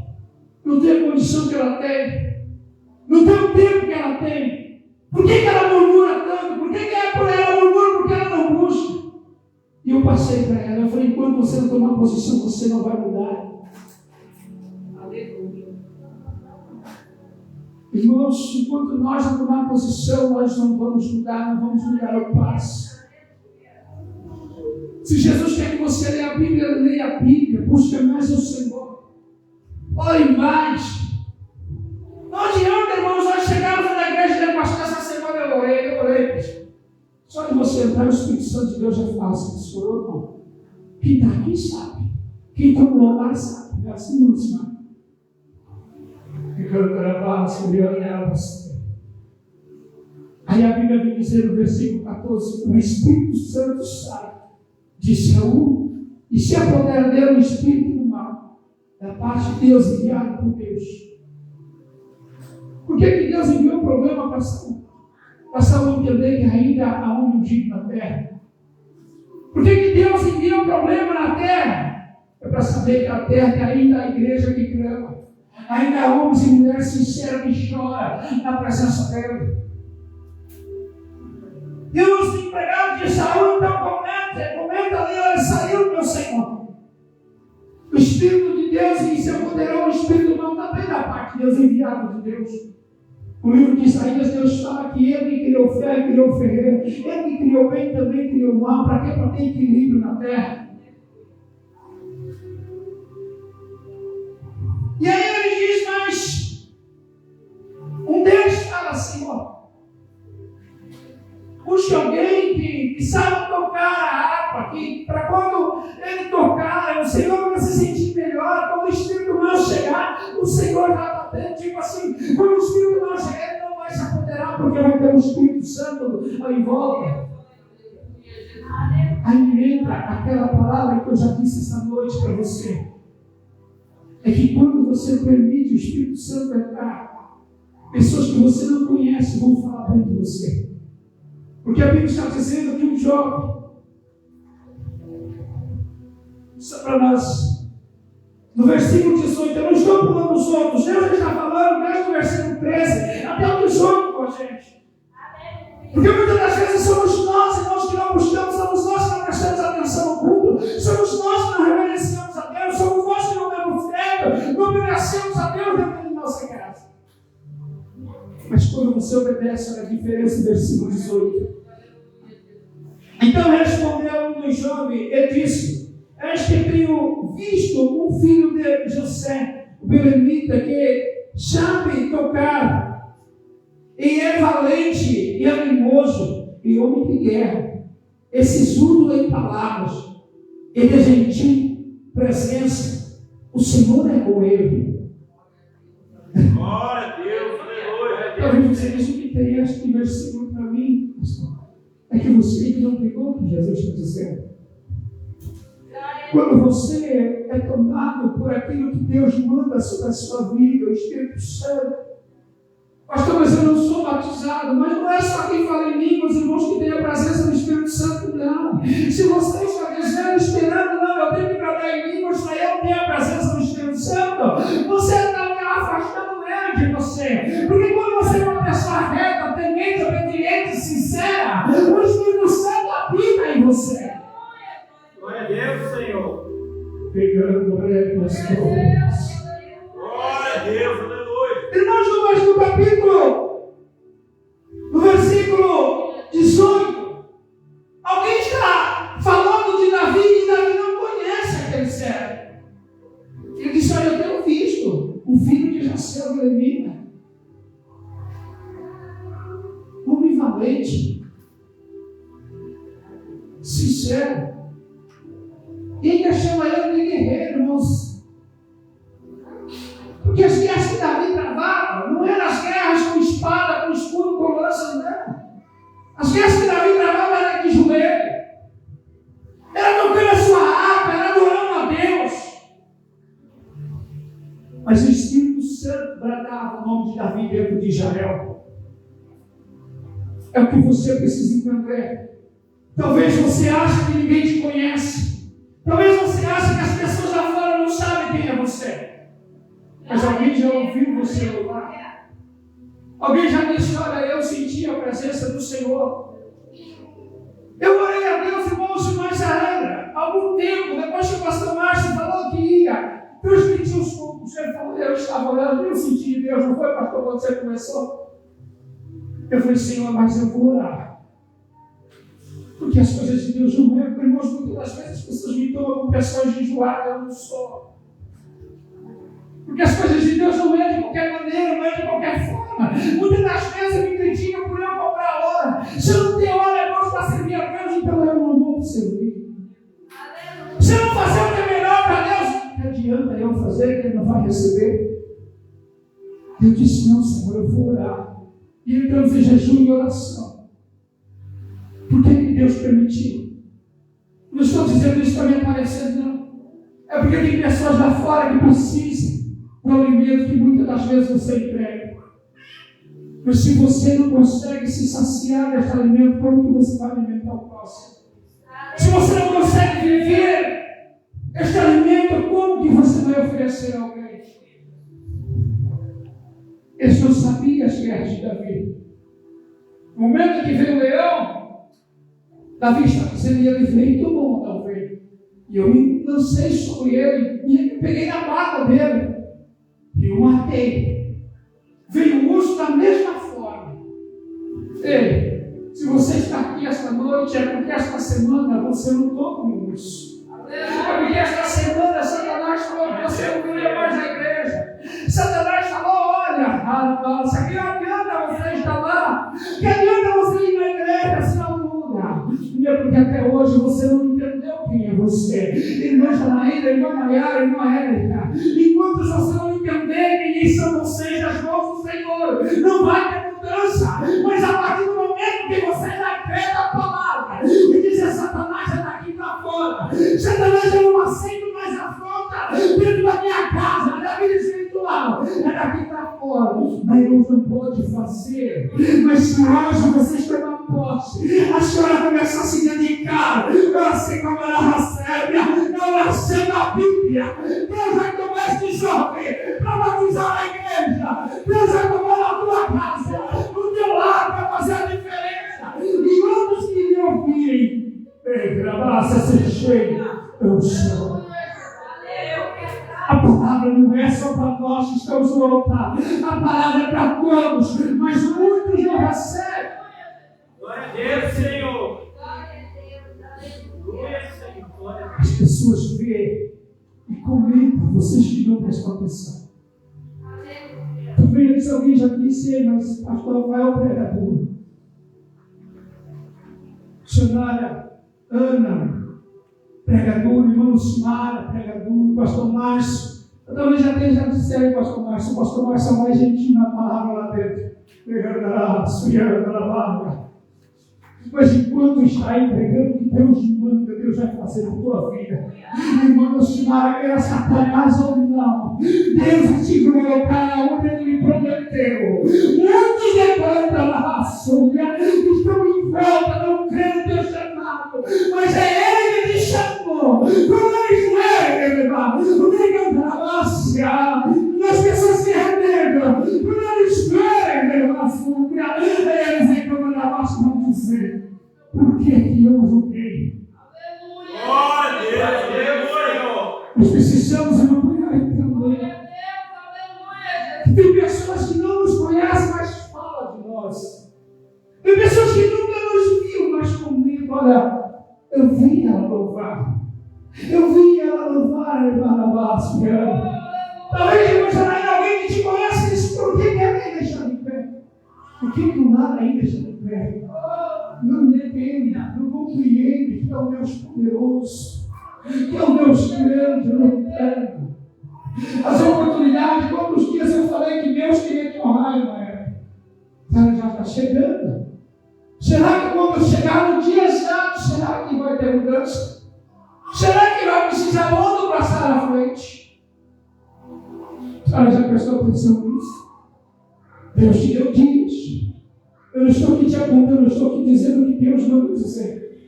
Não tem a condição que ela tem. Não tem o tempo que ela tem. Por que ela murmura tanto? Por que ela murmura? Porque ela não busca. E eu passei para ela, eu falei: enquanto você não tomar posição, você não vai mudar. Aleluia. Irmãos, enquanto nós não tomar posição, nós não vamos mudar, não vamos mudar o passo. Se Jesus quer que você leia a Bíblia, busque mais o Senhor. Ore mais. Não adianta, irmãos, nós chegamos na igreja e dizemos: pastor, essa semana eu orei. Só que você entrar, o Espírito Santo de Deus já fala: você orou, não? Quem está aqui sabe. Quem está no lugar sabe. É assim, não sabe. Aí a Bíblia vem dizer no versículo 14: o Espírito Santo sai de Saul e se apodera dele o espírito do mal, da parte de Deus enviado por Deus. Por que Deus enviou o problema para Saul? Para Saul entender que ainda há um ungido na terra. Por que Deus envia o problema na terra? É para saber que a terra tem ainda a igreja que clama. Ainda há homens e mulheres sinceros que choram na presença dele. E os empregados de Saul então comenta ali: olha, saiu meu Senhor. O Espírito de Deus se apoderou, o Espírito do mal também da parte de Deus, enviado de Deus. O livro de Isaías, Deus fala que Ele que criou ferro, criou ferreiro. Ele que criou bem também criou mal. Para quê? Para ter equilíbrio na terra. E aí ele diz: mas um deles fala assim: ó, busque alguém que saiba tocar a harpa, que para quando ele tocar, o Senhor vai se sentir melhor. Quando o Espírito mal chegar, o Senhor já está dentro. Tipo assim, quando o Espírito mal chegar, ele não vai se apoderar, porque vai ter o Espírito Santo em volta. Aí entra aquela palavra que eu já disse essa noite para você. É que quando você permite o Espírito Santo entrar, pessoas que você não conhece vão falar bem de você. Porque a Bíblia está dizendo que um jovem, só para nós, no versículo 18, eu não estou pulando os outros, Deus está falando desde o versículo 13 até o 18 com a gente. Porque muitas das vezes somos nós, irmãos, que não buscamos, somos nós que não prestamos atenção no culto, somos nós que não reverenciamos a Deus, somos nós que não damos crédito, não obedecemos obedecemos a Deus dentro de nossa casa. Mas quando você obedece, olha a diferença, versículo 18. Então respondeu-lhe jovem e disse: eis que tenho visto um filho de José, o belemita, que sabe tocar, e é valente e animoso, e homem de guerra, e sisudo em palavras, e de gentil presença. O Senhor é com ele. Glória a Deus, aleluia. Talvez você diz: o que tem este versículo para mim, pastor? É que você ainda não pegou o que Jesus está dizendo. Quando você é tomado por aquilo que Deus manda sobre a sua vida, o Espírito Santo. Pastor, mas eu não sou batizado. Mas não é só quem fala em línguas, irmãos, que tem a presença do Espírito Santo, não. Se você está dizendo, esperando, não, eu tenho que bradar em línguas para eu ter a presença do Espírito Santo, você está afastando ele de você. Porque quando você é uma pessoa reta, temente, obediente, sincera, o Espírito Santo habita em você. Glória a Deus, Senhor. Pegando regras todas. Glória a Deus, aleluia. Irmãos, no capítulo, no versículo 18, alguém está falando de Davi e Davi não conhece aquele servo. Ele disse: olha, eu tenho visto o filho de Jessé, o belemita, homem valente, sincero, e ainda chama ele de guerreiro, irmãos. Porque as guerras que Davi travava não eram as guerras com espada, com escudo, com lança, não. As guerras que Davi travava eram de joelho. Era tocando a sua harpa, era adorando a Deus. Mas o Espírito Santo bradava o nome de Davi dentro de Israel. É o que você precisa entender. Talvez você ache que ninguém te conhece. Talvez você ache que as pessoas lá fora não sabem quem é você. Mas alguém já ouviu você louvar? Alguém já disse: olha, eu senti a presença do Senhor. Eu orei a Deus, irmãos, mais ainda. Algum tempo, depois que o pastor Márcio falou que ia transmitir os cultos, ele falou: eu estava orando, eu senti Deus. Não foi, pastor, quando você começou? Eu falei: Senhor, mas eu vou orar. Porque as coisas de Deus não é, irmãos, muitas das vezes as pessoas me tomam como pessoas enjoadas, eu não sou. Porque as coisas de Deus não é de qualquer maneira, não é de qualquer forma. Muitas das vezes me criticam por eu comprar hora. Se eu não tenho hora, irmãos, para servir a Deus, então eu não vou servir. Se eu não fazer o que é melhor para Deus, que adianta eu fazer que Ele não vai receber? Eu disse: não, Senhor, eu vou orar. E entramos em jejum e oração. Por que Deus permitiu? Não estou dizendo isso para me aparecer, não. É porque tem pessoas lá fora que precisam do alimento que muitas das vezes você entrega. Mas se você não consegue se saciar desse alimento, como que você vai alimentar o próximo? Se você não consegue viver este alimento, como que você vai oferecer a alguém? Eles não sabiam as guerras de Davi. No momento que veio o leão, Davi está dizendo: ele veio e tomou a ovelha. E eu me lancei sobre ele e peguei na barba dele e o matei. Veio o urso da mesma forma. Ei, se você está aqui esta noite, é porque esta semana você lutou com o urso. É porque esta semana Satanás falou que você não viria mais na igreja. Satanás falou: olha, nossa, que adianta você estar lá? Que adianta você ir na igreja se não muda? E é porque até hoje você não entendeu quem é você. Irmã Janaína, irmã Maiara, irmã Érica, enquanto você não entender quem são vocês nas mãos do Senhor, não vai ter mudança. Mas a partir do momento que você já crê na palavra e dizer: Satanás é daqui para fora, Satanás, eu não aceito mais afronta dentro da minha casa, da vida espiritual, é daqui para fora. Mas Deus não pode fazer. Mas se hoje você está na posse, a senhora começa a se dedicar, eu sei como ela recebe, eu recebo a Bíblia. Deus vai tomar este jovem para batizar a igreja. Deus vai tomar na tua casa, no teu lar, para fazer a diferença. E outros que lhe ouvirem, graça ser cheia, eu chamo. A palavra não é só para nós. nós que estamos no altar. A palavra é para todos, mas muitos não recebem. Glória a Deus, Senhor. As pessoas veem e comentam, vocês que não prestam atenção. Talvez alguém já disse, mas pastor Rafael é o pregador. Missionária Ana, pregador, irmão Lucimara, pregador, pastor Márcio. Talvez já disseram, pastor Márcio é mais gentil na palavra lá dentro. Mas enquanto está entregando o que Deus manda, Deus vai fazer na tua vida. Irmão Lucimara, quer Satanás ou não, Deus vai te colocar onde Ele me prometeu. Muitos levantam a açúcar, estão em volta, não creem no teu chamado, mas é Ele que te chamou. Quando eles veem, as pessoas se renegam. Quando eles veem a açúcar, eles reclamam a voz para dizer: por que eu julguei? Glória a Deus, Senhor. Nós precisamos apoiar e entender. Tem pessoas que não nos conhecem, mas falam de nós. Tem pessoas que nunca nos viram, mas comigo, olha, eu vi ela louvar. Eu vi ela louvar a Barabás. Talvez emocionar alguém que te conhece e diz: por que ela ainda está de pé? Por que o nada ainda está de pé? Não depende, não compreende que é o Deus poderoso, que é o Deus grande, eu não pego. As oportunidades, quantos dias eu falei que Deus queria te honrar, Emael? Ela já está chegando. Será que quando chegar no dia exato, será que vai ter mudança? Será que vai precisar outro passar à frente? Ela já prestou atenção nisso? Deus te deu dias. Eu não estou aqui te apontando, eu estou aqui dizendo o que Deus manda dizer.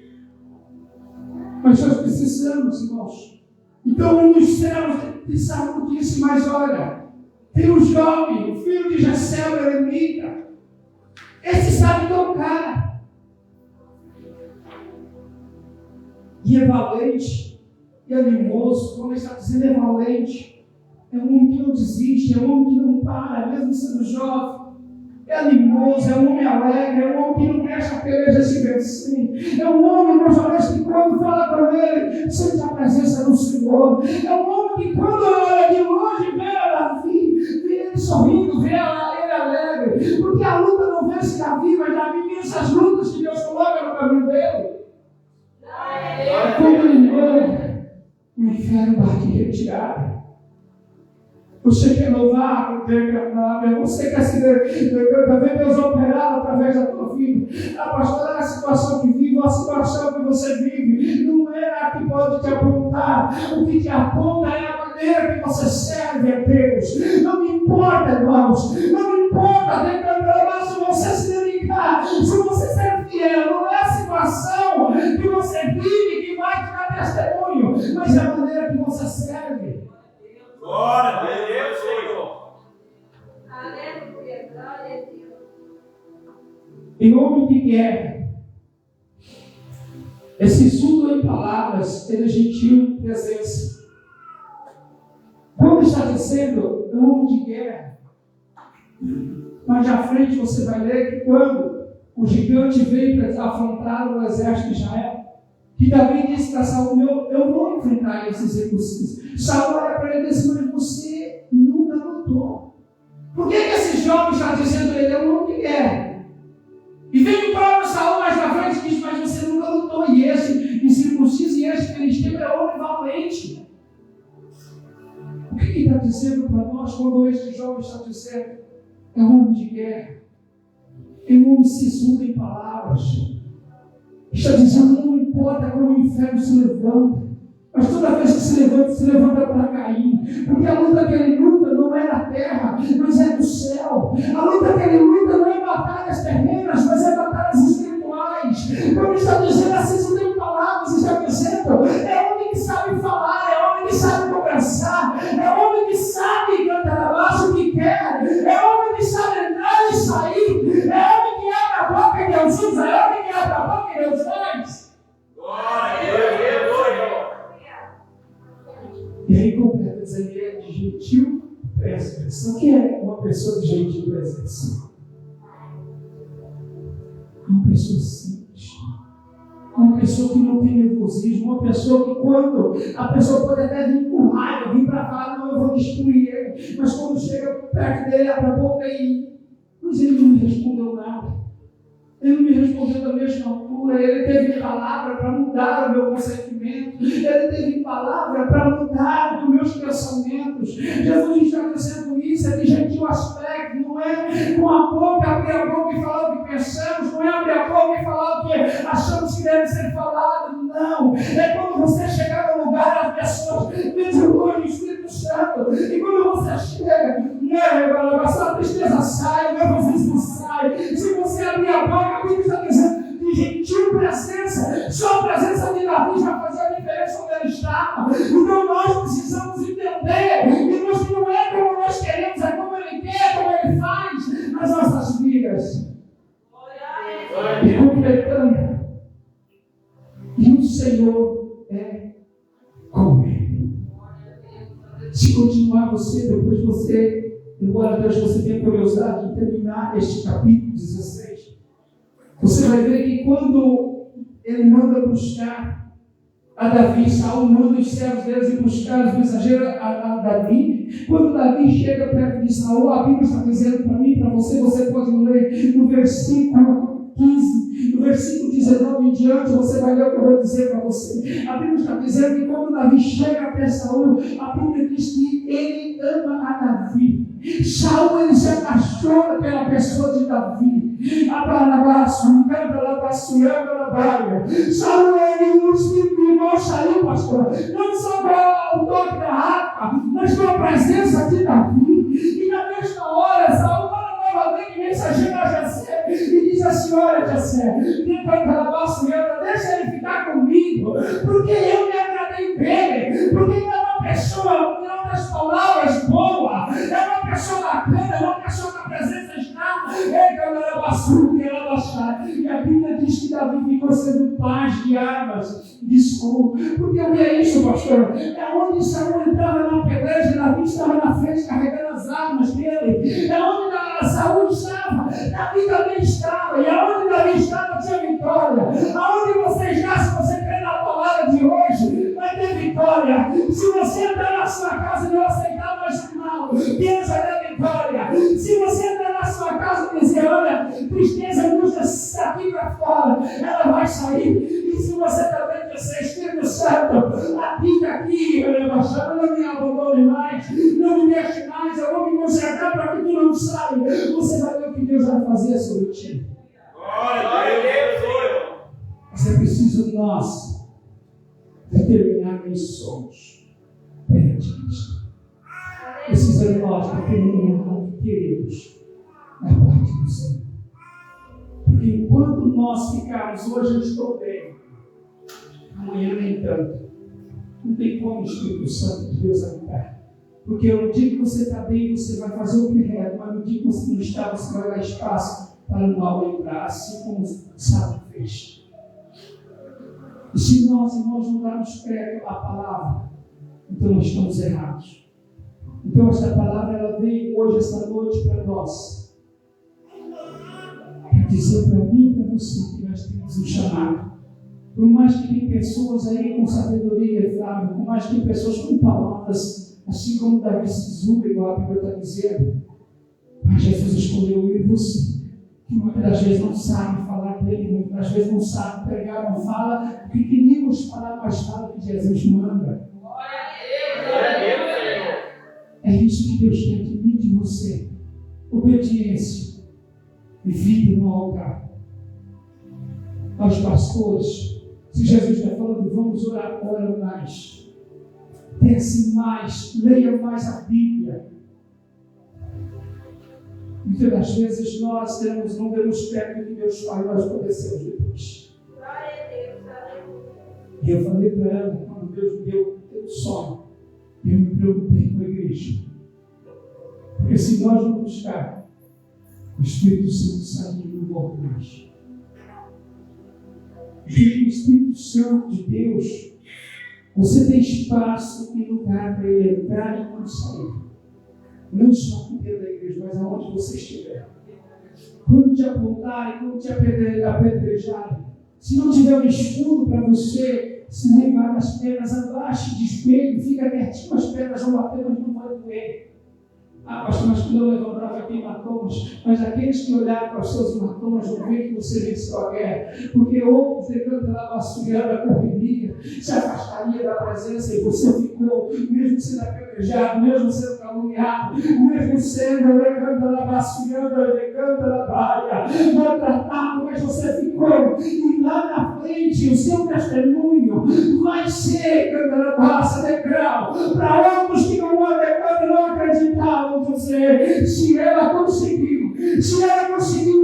Mas nós precisamos, irmãos. Então, um dos céus de Saúl disse: mas olha, tem um jovem, o filho de Jessé, o eremita. Esse sabe tocar. E é valente, e é animoso. Quando ele está dizendo é valente, é um homem que não desiste, é um homem que não para, mesmo sendo jovem. É animoso, é um homem alegre, é um homem que não deixa a peleja se vencer. É um homem, meus olhos, que quando fala com ele, sente a presença do Senhor. É um homem que quando olha de longe, vê a Davi, vê ele sorrindo, vê ele alegre. Porque a luta não vence Davi, mas Davi vence as lutas que Deus coloca no caminho dele. Como ele anda, o inferno bate retirado. Você quer louvar com o teu canal, você quer se ver Deus operar através da tua vida. A pastora, a situação que vive, a situação que você vive, não é a que pode te apontar. O que te aponta é a maneira que você serve a Deus. Não me importa, irmãos, não me importa, se você se dedicar, se você ser fiel, não é a situação que você vive que vai te dar testemunho, mas é a maneira que você serve. Glória a Deus, Senhor. Aleluia, glória a Deus. Em homem de guerra, esse surdo em palavras, ele é gentil em presença. Quando está dizendo homem de guerra, mais à frente você vai ler que quando o gigante veio para afrontar o exército de Israel, que Davi disse para Saúl: eu vou enfrentar esses recursos. Saúl olha para ele e disse: mas você nunca lutou. Por que esse jovem está dizendo ele é um homem de guerra? E vem o próprio Saúl mais na frente e diz: mas você nunca lutou. E esse incircunciso e esse filisteu é homem valente. O que ele está dizendo para nós quando esse jovem está dizendo é um homem de guerra? É um homem sisudo em palavras. Está dizendo: não importa como o inferno se levanta, mas toda vez que se levanta para cair, porque a luta que ele luta não é na terra, mas é do céu. A luta que ele luta não é batalhas terrenas, mas é batalhas espirituais. Como está dizendo, assim não tem palavras, está dizendo, é homem que sabe falar, é homem que sabe conversar, é homem que sabe cantar abaixo o que quer, é homem que sabe entrar e sair, é homem que abre a boca e Deus usa, é homem que abre a boca e Deus faz. Glória a Deus, Senhor. E aí completa, diz: ele é gentil presença. O que é uma pessoa de gentil presença? Uma pessoa simples. Uma pessoa que não tem nervosismo. Uma pessoa que quando a pessoa pode até vir com raiva, vir para falar, não, eu vou destruir ele. Mas quando chega perto dele, abre a boca mas ele não me respondeu nada. Ele não me respondeu da mesma altura. Ele teve palavra para mudar o meu consentimento. Ele teve palavra para mudar os meus pensamentos. Jesus está dizendo isso, é de gentil aspecto. Não é com a boca, abrir a boca e falar o que pensamos. Não é abrir a boca e falar o que achamos que deve ser falado. Não. É quando você chegar no lugar, as pessoas vejam o Espírito Santo. E quando você chega, a tristeza sai, o nervosismo sai. Se você abrir a boca, a Bíblia está dizendo de gentil presença. Só a presença de Davi já fazia a diferença onde ele estava. Então nós precisamos entender que não é como nós queremos, é como ele quer, como ele faz nas nossas vidas. E completando. E o Senhor é com ele. Se continuar você, depois você, glória a Deus, você tem curiosidade de terminar este capítulo 16. Você vai ver que quando ele manda buscar a Davi, Saul manda os servos deles ir buscar os mensageiros a Davi. Quando Davi chega perto de Saul, a Bíblia está dizendo para mim, para você, você pode ler no versículo 15, no versículo 19 em diante, você vai ler o que eu vou dizer para você. A Bíblia está dizendo que quando Davi chega até Saul, a Bíblia diz que ele ama a Davi. Saul, ele se apaixona pela pessoa de Davi. Saul, ele não saiu, pastor, não só com o toque da harpa, mas com a presença de Davi. E na mesma hora, Saul manda novamente mensageiro a Jessé e diz assim: olha, Jessé, deixa ele ficar comigo, porque eu me agradei dele, porque ele é uma pessoa, não das palavras boas, é uma pessoa bacana, é uma pessoa que a presença está. E a Bíblia diz que Davi ficou sendo paz de armas, de escudo. Porque o que é isso, pastor? É onde Saul entrava na peleja, Davi estava na frente carregando as armas dele. É onde Saul estava, Davi também estava. E aonde Davi estava tinha vitória. Aonde você está, se você crê na palavra de hoje, vai ter vitória. Se você entrar na sua casa e não aceitar mais o mal, Deus vai ter vitória. Se você entrar na sua casa e dizer: olha, tristeza, angústia, aqui para fora, ela vai sair. E se você também disser: Espírito Santo, habita aqui, não me abandone mais, não me deixe mais, eu vou me consertar para que tu não saia, você vai ver o que Deus vai fazer sobre ti. Glória a Deus. Mas é preciso nós determinar quem somos perante Cristo. Precisa nós determinar o que queremos na parte do Senhor. Porque enquanto nós ficarmos, hoje eu estou bem, amanhã nem tanto, não tem como o Espírito Santo de Deus habitar. Porque no dia que você está bem, você vai fazer o que é, mas no dia que você não está, você vai dar espaço para o mal entrar, assim como Saul fez. E se nós, irmãos, não darmos crédito à palavra, então nós estamos errados. Então esta palavra, ela veio hoje, esta noite, para nós. Para dizer para mim e para você que nós temos um chamado. Por mais que tem pessoas aí com sabedoria inefável, por mais que tem pessoas com palavras, assim como Davi Sizuba, igual a Bíblia está dizendo, mas Jesus escolheu eu e você, que muitas das vezes não sabe falar dele, muitas das vezes não sabe pregar, não fala o que queríamos falar, mas fala o que Jesus manda. É isso que Deus quer de mim e de você. Obediência e vida no altar. Aos pastores, se Jesus está falando, vamos orar, ora mais. Pense mais, leia mais a Bíblia. Muitas das vezes nós não demos crédito que Deus faz, nós padecemos depois. E eu falei para ela, quando Deus me deu um sonho, eu me preocupei com a igreja. Porque se nós não buscar, o Espírito Santo sai e não volta mais. E o Espírito Santo de Deus, você tem espaço e lugar para ele entrar e não sair. Não só aqui dentro da igreja, mas aonde você estiver. Quando te apontarem, quando te apedrejarem, se não tiver um escudo para você se levar as pernas abaixo, despegue, fica quietinho, as pernas vão bater, mas não vai doer. Ah, pastor, mas quando eu levantava aqui hematomas, mas aqueles que olharam para os seus hematomas vão ver que você venceu a guerra, porque outros, levando a vassoura, correria, se afastaria da presença e você ficou, mesmo sendo apedrejado, mesmo sendo caluniado, mesmo sendo levando a vassoura, levando a baia, maltratado, mas você ficou, e lá na frente o seu testemunho vai ser, cantarabassa, degrau, para outros que não acreditavam. Você, se ela conseguiu,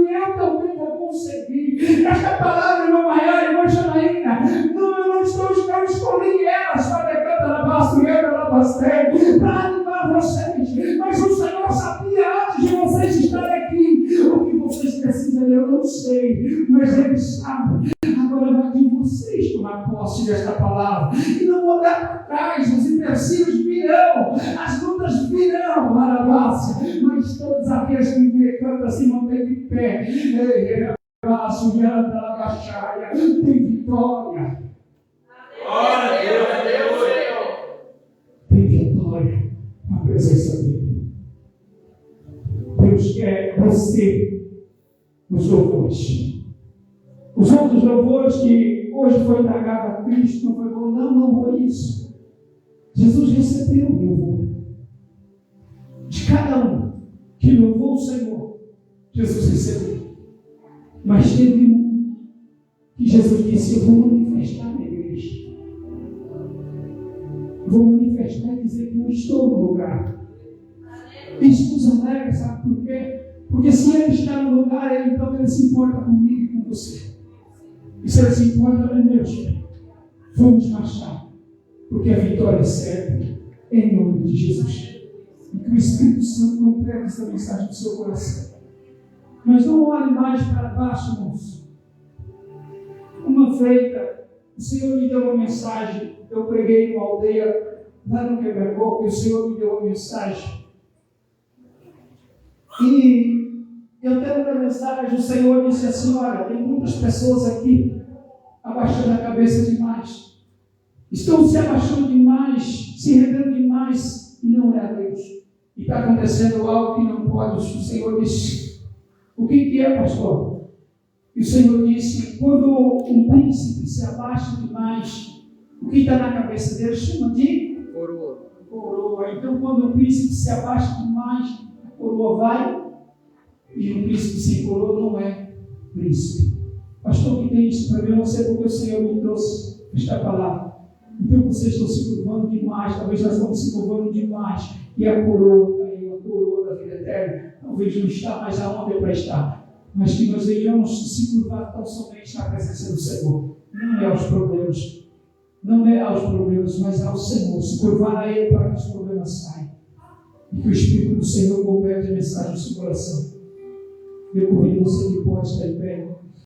eu também vou conseguir. Esta palavra, irmã Maiara, irmã Janaína, eu escolhi elas para decantar na bastureta, na pastel, para animar vocês. Mas o Senhor sabia antes de vocês estarem aqui. O que vocês precisam, eu não sei, mas Ele sabe. Agora vai de vocês tomar posse desta palavra e não olhar para trás. Os empecilhos virão, as lutas virão, mas todos aqueles que me cantam se mantêm de pé. Tem vitória. Glória a Deus. Tem vitória na presença dele. Deus quer você nos louvores. Os outros louvores que hoje foi entregado a Cristo não foi bom, não foi isso. Jesus recebeu o louvor de cada um que louvou o Senhor. Jesus recebeu. Mas teve um que Jesus disse: eu vou manifestar na igreja. Vou manifestar e dizer que eu estou no lugar. Isso nos alegra, sabe por quê? Porque se Ele está no lugar, então Ele se importa comigo e com você. E se Ele se importa, meu Deus, vamos marchar, porque a vitória é certa, em nome de Jesus. E que o Espírito Santo complete essa mensagem no seu coração. Mas não olhe mais para baixo, irmãos. Uma feita, o Senhor me deu uma mensagem. Eu preguei numa aldeia lá no Quebra-Coco, e o Senhor me deu uma mensagem. E eu tendo a mensagem, o Senhor disse assim: olha, tem muitas pessoas aqui abaixando a cabeça demais. Estão se abaixando demais, se rendendo demais, e não é a Deus. E está acontecendo algo que não pode. O Senhor disse: o que é, pastor? E o Senhor disse: quando um príncipe se abaixa demais, o que está na cabeça dele chama de coroa. Então, quando o príncipe se abaixa demais, a coroa vai, e um príncipe sem coroa não é príncipe. Pastor, o que tem isso para mim? Eu não sei porque o Senhor me trouxe esta palavra. Então vocês estão se curvando demais, talvez nós estamos se curvando demais, e a coroa caiu, a coroa da vida eterna, talvez não está mais aonde é para estar, mas que nós venhamos se curvar tão somente na presença do Senhor. Não é aos problemas, mas ao Senhor, se curvar a Ele para que os problemas saiam, e que o Espírito do Senhor converte a mensagem no seu coração. Eu convido você que pode estar em pé.